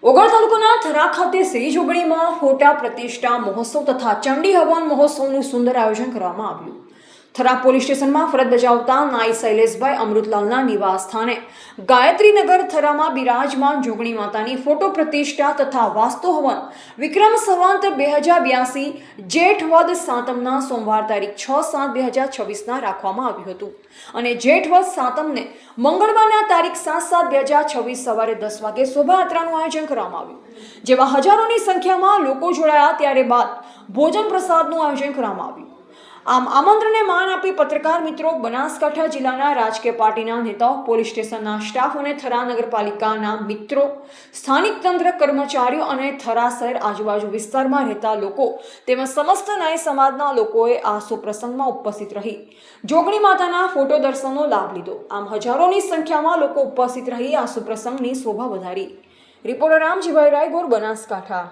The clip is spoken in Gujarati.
ઓગળ તાલુકાના થરા ખાતે શ્રી જોગણીમાં ફોટા પ્રતિષ્ઠા મહોત્સવ તથા ચંડી હવન મહોત્સવનું સુંદર આયોજન કરવામાં આવ્યું. થરા પોલીસ સ્ટેશનમાં ફરજ બજાવતા નાઈ શૈલેષભાઈ અમૃતલાલના નિવાસ સ્થાને ગાયત્રીનગર થરામાં બિરાજમાન જોગણી માતાની ફોટો પ્રતિષ્ઠા તથા વાસ્તુ હવન વિક્રમ સંવત 2082 જેઠ વદ સાતમના સોમવાર તારીખ 6/7/2026 રાખવામાં આવ્યું હતું અને જેઠ વદ સાતમને મંગળવારના તારીખ 7/7/2026 સવારે 10 વાગે શોભાયાત્રાનું આયોજન કરવામાં આવ્યું, જેમાં હજારોની સંખ્યામાં લોકો જોડાયા. ત્યારે બાદ ભોજન પ્રસાદનું આયોજન કરવામાં આવ્યું. આમ આમંત્રણને માન આપી પત્રકાર મિત્રો, બનાસકાંઠા જિલ્લાના રાજકીય પાર્ટીના નેતાઓ, પોલીસ સ્ટેશનના સ્ટાફ અને થરા નગરપાલિકાના મિત્રો, સ્થાનિક તંત્ર કર્મચારીઓ અને થરા શહેર આજુબાજુ વિસ્તારમાં રહેતા લોકો તેમજ સમસ્ત નાઈ સમાજના લોકોએ આ સુપ્રસંગમાં ઉપસ્થિત રહી જોગણી માતાના ફોટો દર્શનનો લાભ લીધો. આમ હજારોની સંખ્યામાં લોકો ઉપસ્થિત રહી આ સુપ્રસંગની શોભા વધારી. રિપોર્ટર રામજીભાઈ રાયગોર, બનાસકાંઠા.